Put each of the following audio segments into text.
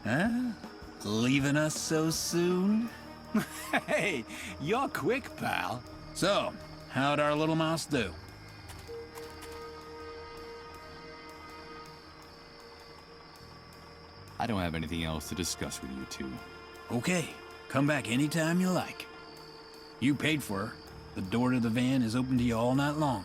Huh? Leaving us so soon? Hey, you're quick, pal. So, how'd our little mouse do? I don't have anything else to discuss with you two. Okay, come back anytime you like. You paid for her. The door to the van is open to you all night long.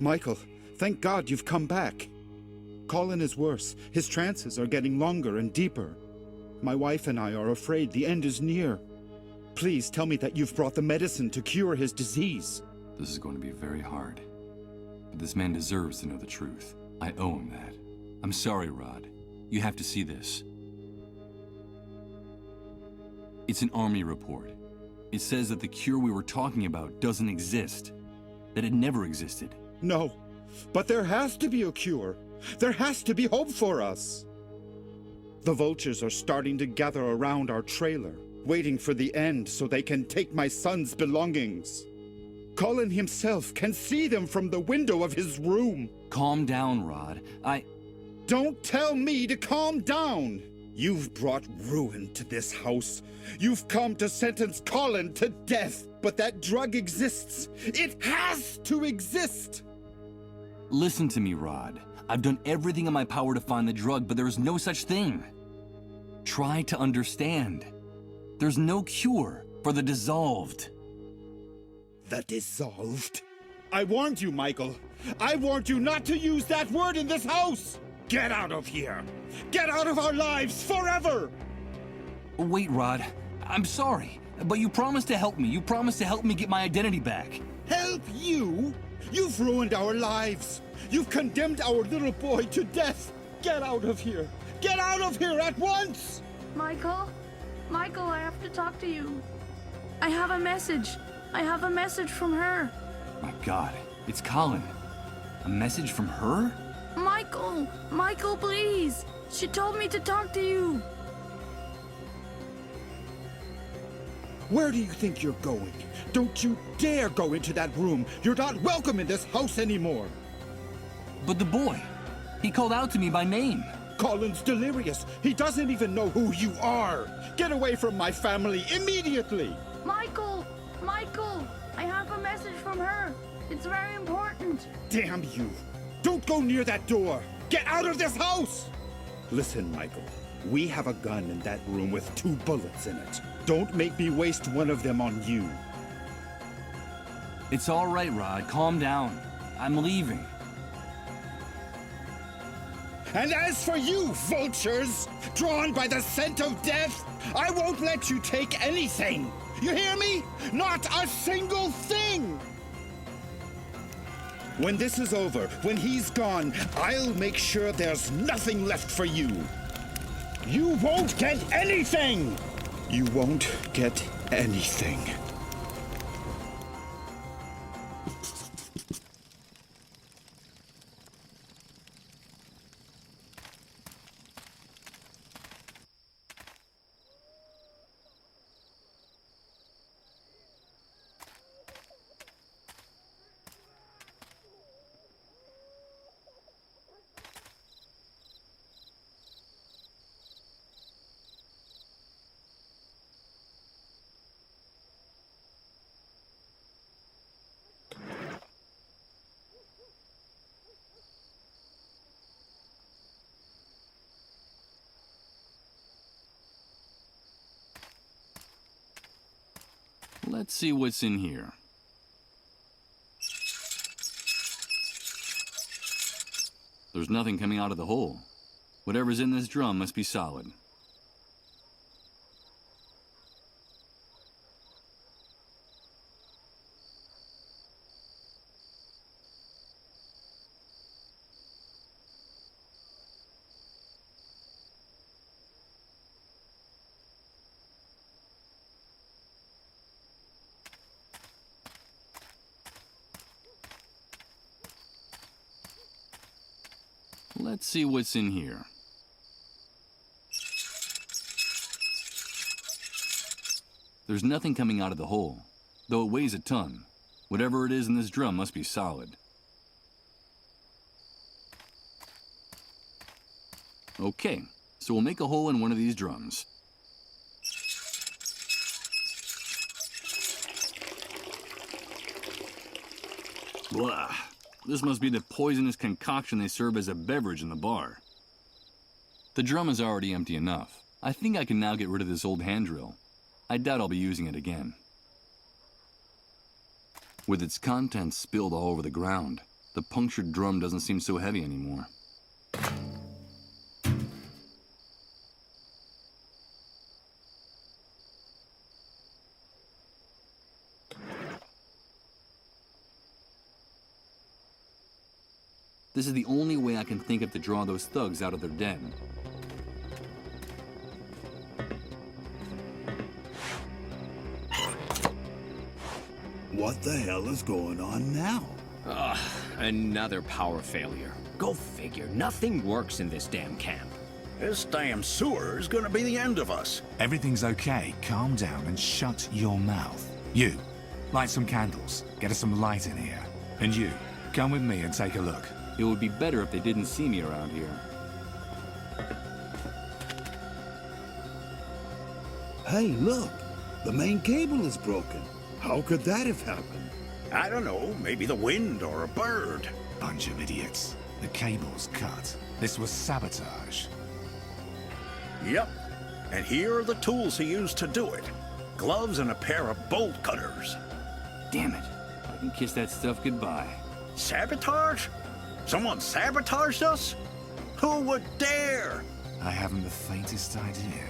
Michael, thank God you've come back. Colin is worse. His trances are getting longer and deeper. My wife and I are afraid the end is near. Please tell me that you've brought the medicine to cure his disease. This is going to be very hard. But this man deserves to know the truth. I owe him that. I'm sorry, Rod. You have to see this. It's an army report. It says that the cure we were talking about doesn't exist. That it never existed. No, but there has to be a cure. There has to be hope for us. The vultures are starting to gather around our trailer, waiting for the end so they can take my son's belongings. Colin himself can see them from the window of his room. Calm down, Rod. Don't tell me to calm down! You've brought ruin to this house. You've come to sentence Colin to death. But that drug exists. It has to exist! Listen to me, Rod. I've done everything in my power to find the drug, but there is no such thing. Try to understand. There's no cure for the dissolved. The dissolved? I warned you, Michael. I warned you not to use that word in this house! Get out of here! Get out of our lives forever! Wait, Rod. I'm sorry, but you promised to help me. You promised to help me get my identity back. Help you? You've ruined our lives. You've condemned our little boy to death. Get out of here. Get out of here at once! Michael? Michael, I have to talk to you. I have a message. I have a message from her. My God, it's Colin. A message from her? Michael! Michael, please! She told me to talk to you. Where do you think you're going? Don't you dare go into that room. You're not welcome in this house anymore. But the boy, he called out to me by name. Colin's delirious. He doesn't even know who you are. Get away from my family immediately. Michael! Michael! I have a message from her. It's very important. Damn you. Don't go near that door. Get out of this house! Listen, Michael. We have a gun in that room with 2 bullets in it. Don't make me waste one of them on you. It's all right, Rod. Calm down. I'm leaving. And as for you, vultures, drawn by the scent of death, I won't let you take anything. You hear me? Not a single thing! When this is over, when he's gone, I'll make sure there's nothing left for you. You won't get anything! You won't get anything. Let's see what's in here. There's nothing coming out of the hole. Whatever's in this drum must be solid. Let's see what's in here. There's nothing coming out of the hole, though it weighs a ton. Whatever it is in this drum must be solid. Okay, so we'll make a hole in one of these drums. Blah. This must be the poisonous concoction they serve as a beverage in the bar. The drum is already empty enough. I think I can now get rid of this old hand drill. I doubt I'll be using it again. With its contents spilled all over the ground, the punctured drum doesn't seem so heavy anymore. This is the only way I can think of to draw those thugs out of their den. What the hell is going on now? Ugh, another power failure. Go figure, nothing works in this damn camp. This damn sewer is gonna be the end of us. Everything's okay. Calm down and shut your mouth. You, light some candles. Get us some light in here. And you, come with me and take a look. It would be better if they didn't see me around here. Hey, look! The main cable is broken. How could that have happened? I don't know, maybe the wind or a bird. Bunch of idiots. The cable's cut. This was sabotage. Yep. And here are the tools he used to do it. Gloves and a pair of bolt cutters. Damn it. I can kiss that stuff goodbye. Sabotage? Someone sabotaged us? Who would dare? I haven't the faintest idea.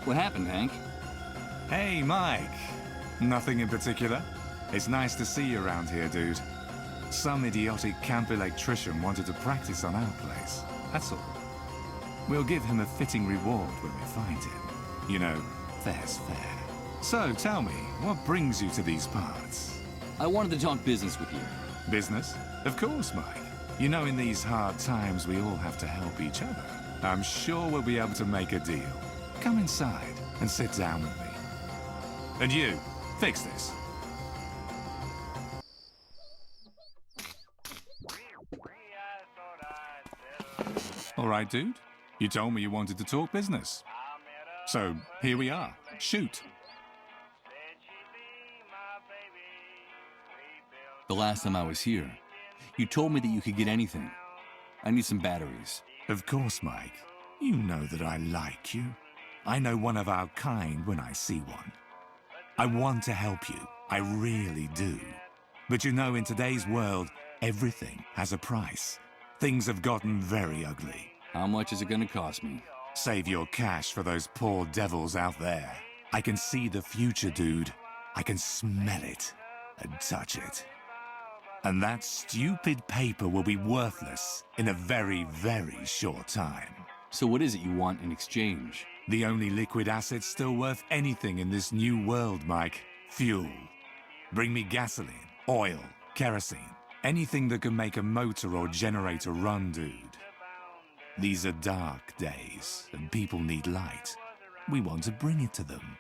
What happened, Hank? Hey, Mike. Nothing in particular. It's nice to see you around here, dude. Some idiotic camp electrician wanted to practice on our place. That's all. We'll give him a fitting reward when we find him. You know, fair's fair. So, tell me, what brings you to these parts? I wanted to talk business with you. Business? Of course, Mike. You know, in these hard times, we all have to help each other. I'm sure we'll be able to make a deal. Come inside and sit down with me. And you, fix this. All right, dude. You told me you wanted to talk business. So, here we are. Shoot. The last time I was here, you told me that you could get anything. I need some batteries. Of course, Mike. You know that I like you. I know one of our kind when I see one. I want to help you. I really do. But you know, in today's world, everything has a price. Things have gotten very ugly. How much is it gonna cost me? Save your cash for those poor devils out there. I can see the future, dude. I can smell it and touch it. And that stupid paper will be worthless in a very, very short time. So what is it you want in exchange? The only liquid asset still worth anything in this new world, Mike. Fuel. Bring me gasoline, oil, kerosene, anything that can make a motor or generator run, dude. These are dark days, and people need light. We want to bring it to them.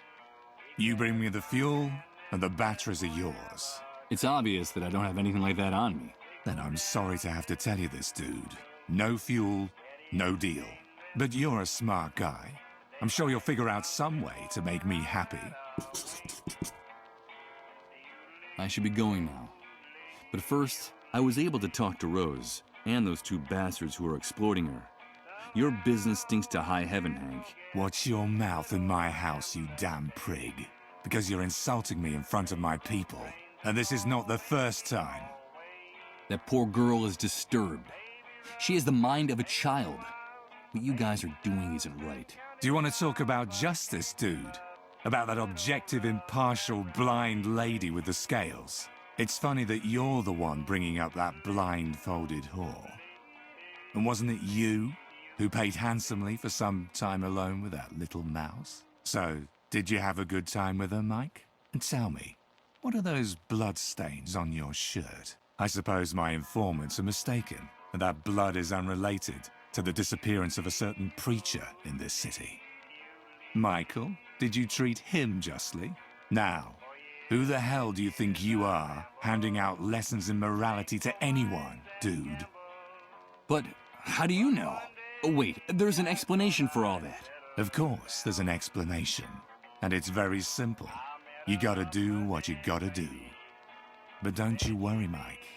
You bring me the fuel, and the batteries are yours. It's obvious that I don't have anything like that on me. Then I'm sorry to have to tell you this, dude. No fuel, no deal. But you're a smart guy. I'm sure you'll figure out some way to make me happy. I should be going now. But first, I was able to talk to Rose and those two bastards who are exploiting her. Your business stinks to high heaven, Hank. Watch your mouth in my house, you damn prig. Because you're insulting me in front of my people. And this is not the first time. That poor girl is disturbed. She has the mind of a child. What you guys are doing isn't right. Do you want to talk about justice, dude? About that objective, impartial, blind lady with the scales? It's funny that you're the one bringing up that blindfolded whore. And wasn't it you who paid handsomely for some time alone with that little mouse? So, did you have a good time with her, Mike? And tell me, What are those blood stains on your shirt? I suppose my informants are mistaken, and that blood is unrelated to the disappearance of a certain preacher in this city. Michael, did you treat him justly? Now, who the hell do you think you are, handing out lessons in morality to anyone, dude? But how do you know? Oh, wait, there's an explanation for all that. Of course, there's an explanation. And it's very simple. You gotta do what you gotta do. But don't you worry, Mike.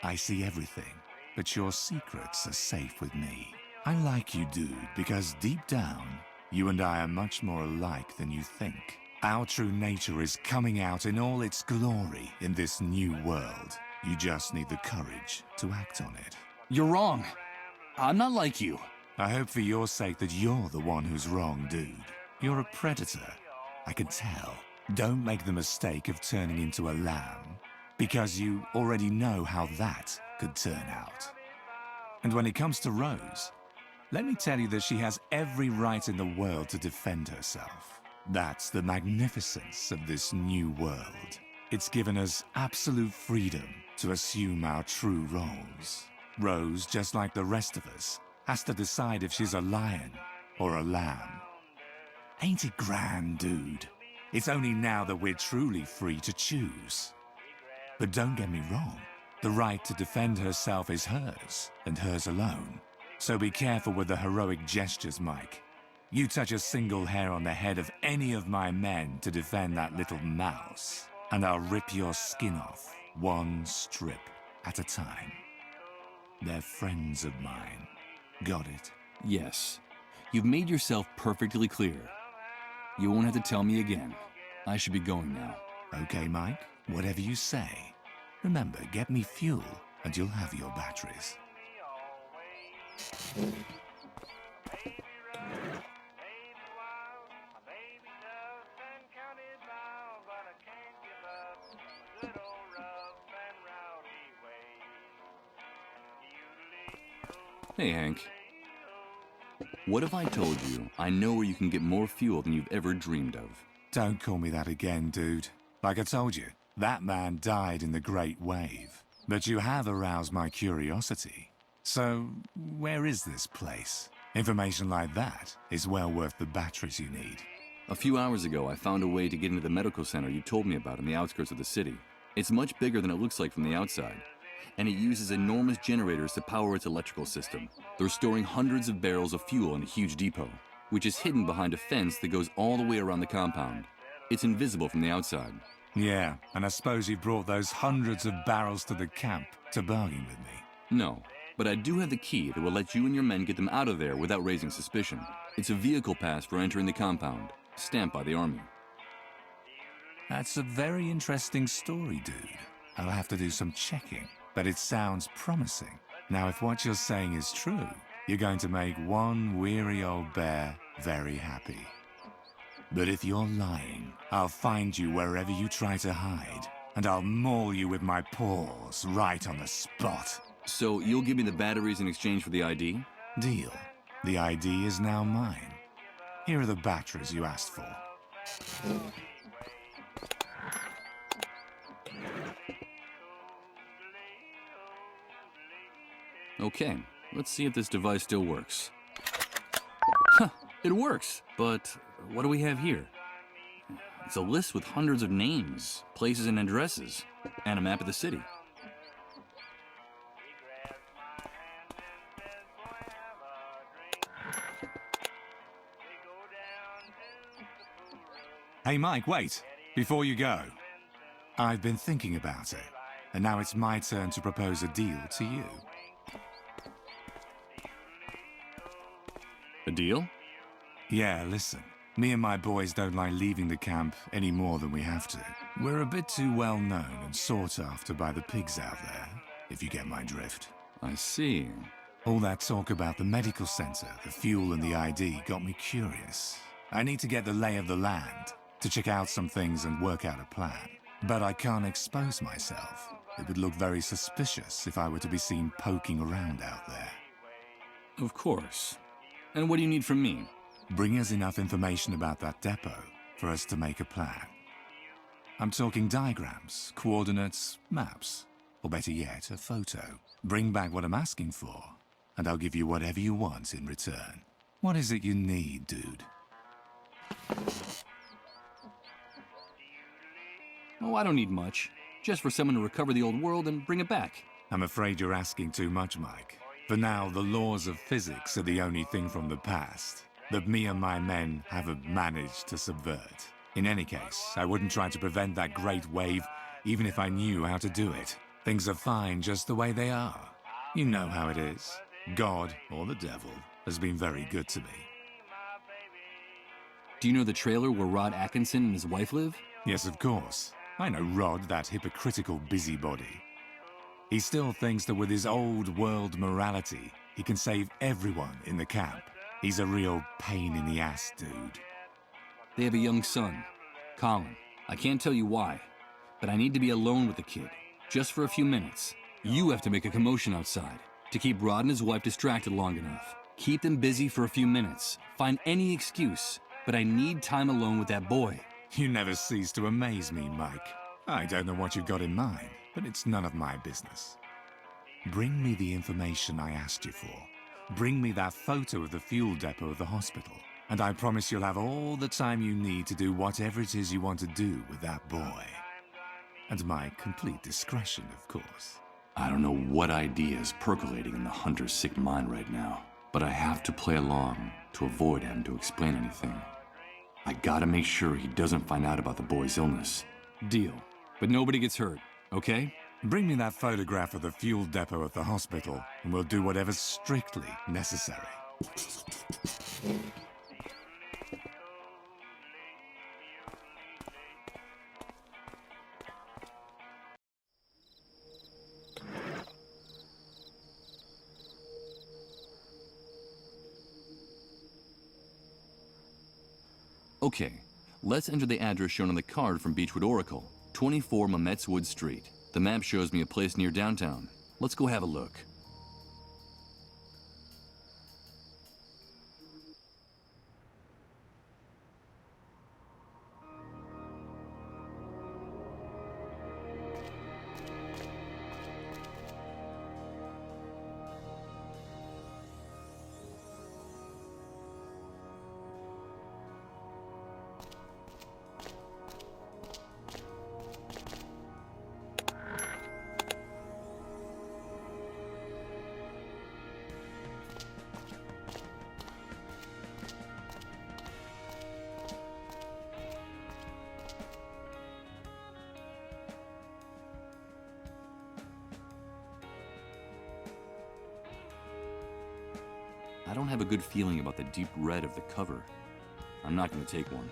I see everything, but your secrets are safe with me. I like you, dude, because deep down, you and I are much more alike than you think. Our true nature is coming out in all its glory in this new world. You just need the courage to act on it. You're wrong. I'm not like you. I hope for your sake that you're the one who's wrong, dude. You're a predator. I can tell. Don't make the mistake of turning into a lamb, because you already know how that could turn out. And when it comes to Rose, let me tell you that she has every right in the world to defend herself. That's the magnificence of this new world. It's given us absolute freedom to assume our true roles. Rose, just like the rest of us, has to decide if she's a lion or a lamb. Ain't it grand, dude? It's only now that we're truly free to choose. But don't get me wrong, the right to defend herself is hers, and hers alone. So be careful with the heroic gestures, Mike. You touch a single hair on the head of any of my men to defend that little mouse, and I'll rip your skin off, one strip at a time. They're friends of mine. Got it? Yes. You've made yourself perfectly clear. You won't have to tell me again. I should be going now. Okay, Mike, whatever you say. Remember, get me fuel, and you'll have your batteries. Hey, Hank. What if I told you I know where you can get more fuel than you've ever dreamed of? Don't call me that again, dude. Like I told you, that man died in the Great Wave. But you have aroused my curiosity. So, where is this place? Information like that is well worth the batteries you need. A few hours ago, I found a way to get into the medical center you told me about in the outskirts of the city. It's much bigger than it looks like from the outside, and it uses enormous generators to power its electrical system. They're storing hundreds of barrels of fuel in a huge depot, which is hidden behind a fence that goes all the way around the compound. It's invisible from the outside. Yeah, and I suppose you brought those hundreds of barrels to the camp to bargain with me. No, but I do have the key that will let you and your men get them out of there without raising suspicion. It's a vehicle pass for entering the compound, stamped by the army. That's a very interesting story, dude. I'll have to do some checking, but it sounds promising. Now, if what you're saying is true, you're going to make one weary old bear very happy. But if you're lying, I'll find you wherever you try to hide, and I'll maul you with my paws right on the spot. So you'll give me the batteries in exchange for the ID? Deal. The ID is now mine. Here are the batteries you asked for. Okay, let's see if this device still works. Huh, it works, but what do we have here? It's a list with hundreds of names, places, and addresses, and a map of the city. Hey, Mike, wait. Before you go. I've been thinking about it, and now it's my turn to propose a deal to you. A deal? Yeah, listen. Me and my boys don't like leaving the camp any more than we have to. We're a bit too well known and sought after by the pigs out there, if you get my drift. I see. All that talk about the medical center, the fuel, and the ID got me curious. I need to get the lay of the land, to check out some things and work out a plan. But I can't expose myself. It would look very suspicious if I were to be seen poking around out there. Of course. And what do you need from me? Bring us enough information about that depot for us to make a plan. I'm talking diagrams, coordinates, maps, or better yet, a photo. Bring back what I'm asking for, and I'll give you whatever you want in return. What is it you need, dude? Oh, I don't need much. Just for someone to recover the old world and bring it back. I'm afraid you're asking too much, Mike. For now, the laws of physics are the only thing from the past that me and my men haven't managed to subvert. In any case, I wouldn't try to prevent that great wave, even if I knew how to do it. Things are fine just the way they are. You know how it is. God, or the devil, has been very good to me. Do you know the trailer where Rod Atkinson and his wife live? Yes, of course. I know Rod, that hypocritical busybody. He still thinks that with his old world morality, he can save everyone in the camp. He's a real pain in the ass, dude. They have a young son, Colin. I can't tell you why, but I need to be alone with the kid, just for a few minutes. You have to make a commotion outside to keep Rod and his wife distracted long enough. Keep them busy for a few minutes. Find any excuse, but I need time alone with that boy. You never cease to amaze me, Mike. I don't know what you've got in mind, but it's none of my business. Bring me the information I asked you for. Bring me that photo of the fuel depot of the hospital, and I promise you'll have all the time you need to do whatever it is you want to do with that boy. And my complete discretion, of course. I don't know what idea is percolating in the hunter's sick mind right now, but I have to play along to avoid having to explain anything. I gotta make sure he doesn't find out about the boy's illness. Deal. But nobody gets hurt, okay? Bring me that photograph of the fuel depot at the hospital, and we'll do whatever's strictly necessary. Okay, let's enter the address shown on the card from Beechwood Oracle, 24 Mametz Wood Street. The map shows me a place near downtown. Let's go have a look. I don't have a good feeling about the deep red of the cover. I'm not going to take one.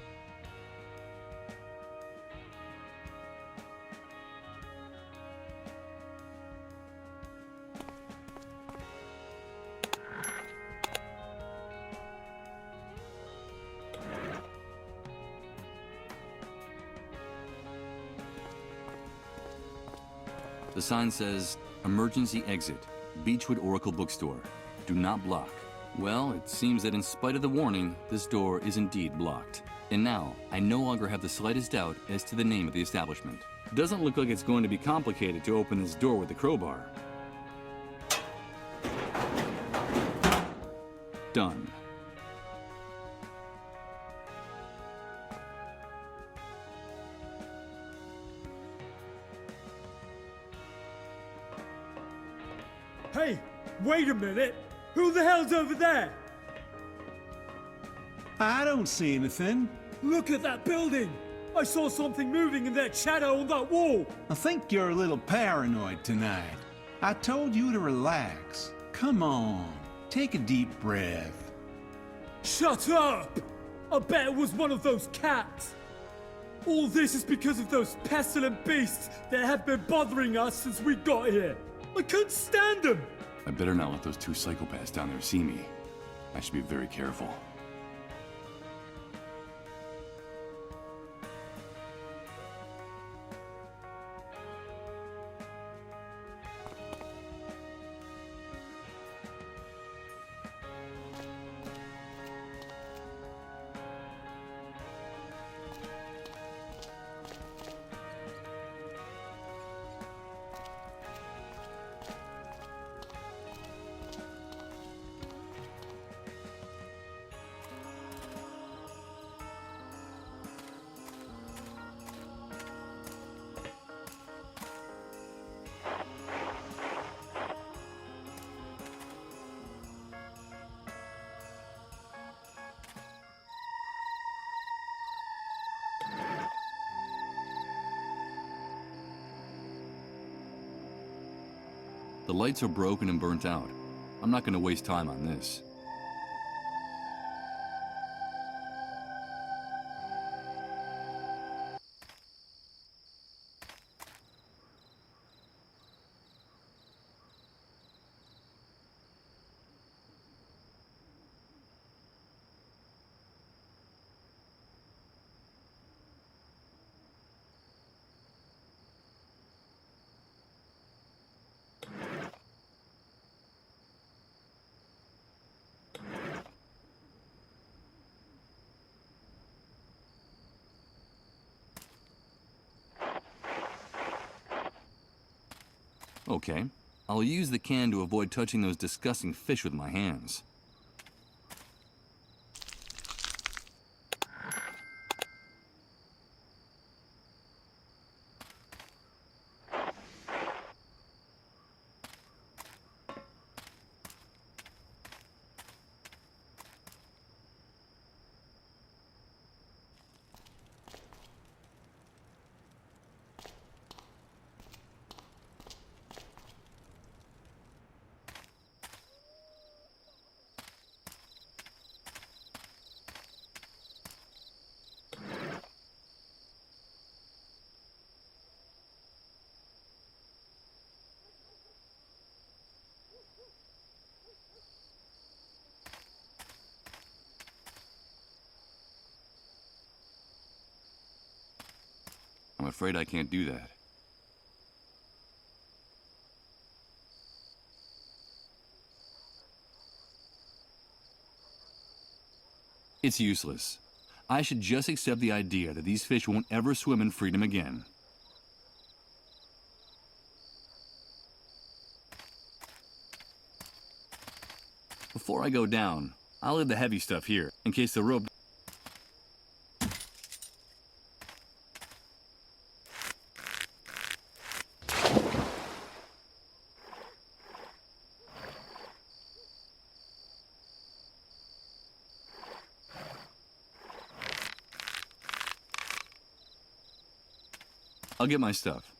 The sign says, "Emergency exit, Beechwood Oracle Bookstore. Do not block." Well, it seems that in spite of the warning, this door is indeed blocked. And now, I no longer have the slightest doubt as to the name of the establishment. Doesn't look like it's going to be complicated to open this door with the crowbar. Done. Hey, wait a minute! Who the hell's over there? I don't see anything. Look at that building! I saw something moving in that shadow on that wall! I think you're a little paranoid tonight. I told you to relax. Come on, take a deep breath. Shut up! I bet it was one of those cats! All this is because of those pestilent beasts that have been bothering us since we got here! I couldn't stand them! I better not let those two psychopaths down there see me. I should be very careful. The lights are broken and burnt out. I'm not gonna waste time on this. Okay, I'll use the can to avoid touching those disgusting fish with my hands. I'm afraid I can't do that. It's useless. I should just accept the idea that these fish won't ever swim in freedom again. Before I go down, I'll leave the heavy stuff here, in case the rope... I'll get my stuff.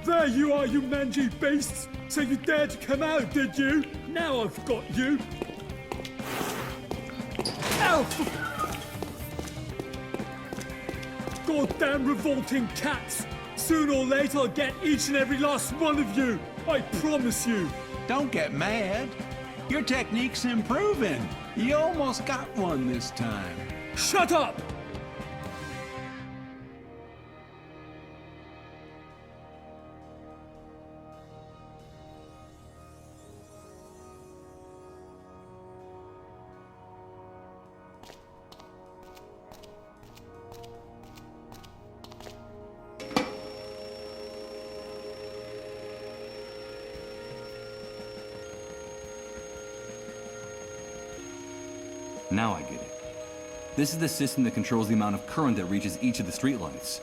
There you are, you mangy beasts! So you dared to come out, did you? Now I've got you! Ow! Goddamn revolting cats! Sooner or later I'll get each and every last one of you! I promise you! Don't get mad. Your technique's improving. You almost got one this time. Shut up! Now I get it. This is the system that controls the amount of current that reaches each of the streetlights.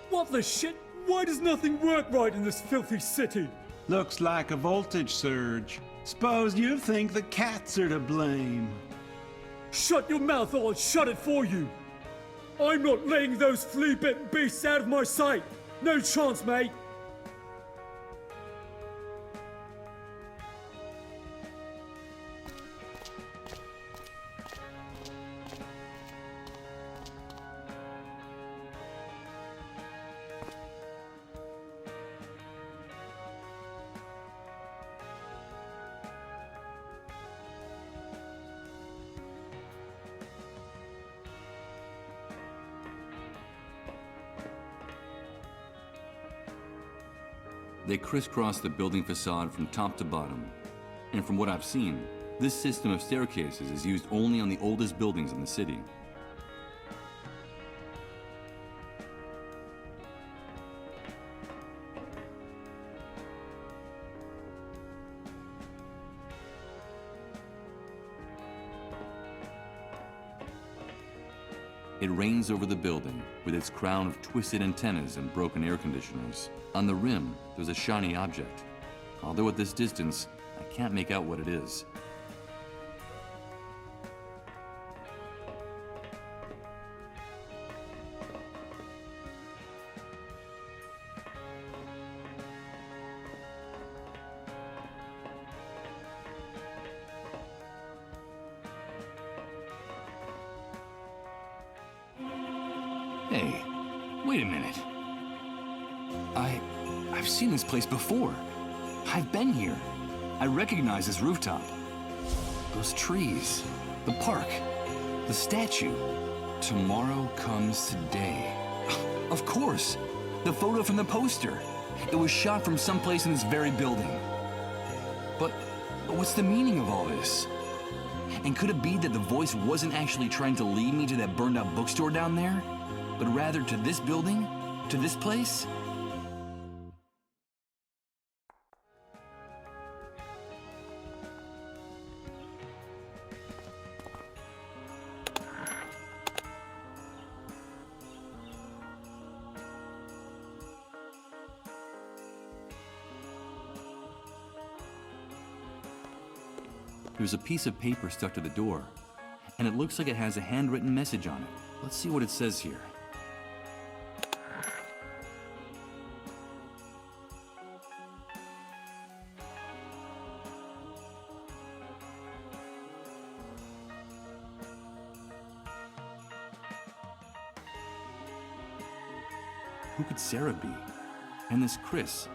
What the shit? Why does nothing work right in this filthy city? Looks like a voltage surge. Suppose you think the cats are to blame. Shut your mouth or I'll shut it for you. I'm not letting those flea-bitten beasts out of my sight. No chance, mate. They crisscross the building facade from top to bottom. And from what I've seen, this system of staircases is used only on the oldest buildings in the city. It reigns over the building with its crown of twisted antennas and broken air conditioners. On the rim, there's a shiny object. Although at this distance, I can't make out what it is. Hey, wait a minute. I've seen this place before. I've been here. I recognize this rooftop. Those trees, the park, the statue. Tomorrow comes today. Of course, the photo from the poster. It was shot from someplace in this very building. But what's the meaning of all this? And could it be that the voice wasn't actually trying to lead me to that burned out bookstore down there, but rather to this building, to this place? There's a piece of paper stuck to the door, and it looks like it has a handwritten message on it. Let's see what it says here. Who could Sarah be? And this Chris,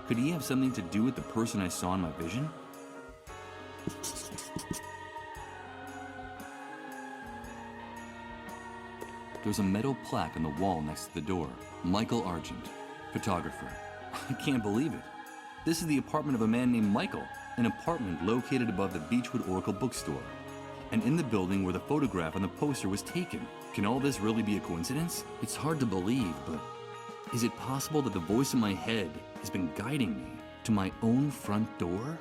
could he have something to do with the person I saw in my vision? There's a metal plaque on the wall next to the door. Michael Argent, photographer. I can't believe it. This is the apartment of a man named Michael, an apartment located above the Beechwood Oracle bookstore, and in the building where the photograph on the poster was taken. Can all this really be a coincidence? It's hard to believe, but is it possible that the voice in my head has been guiding me to my own front door?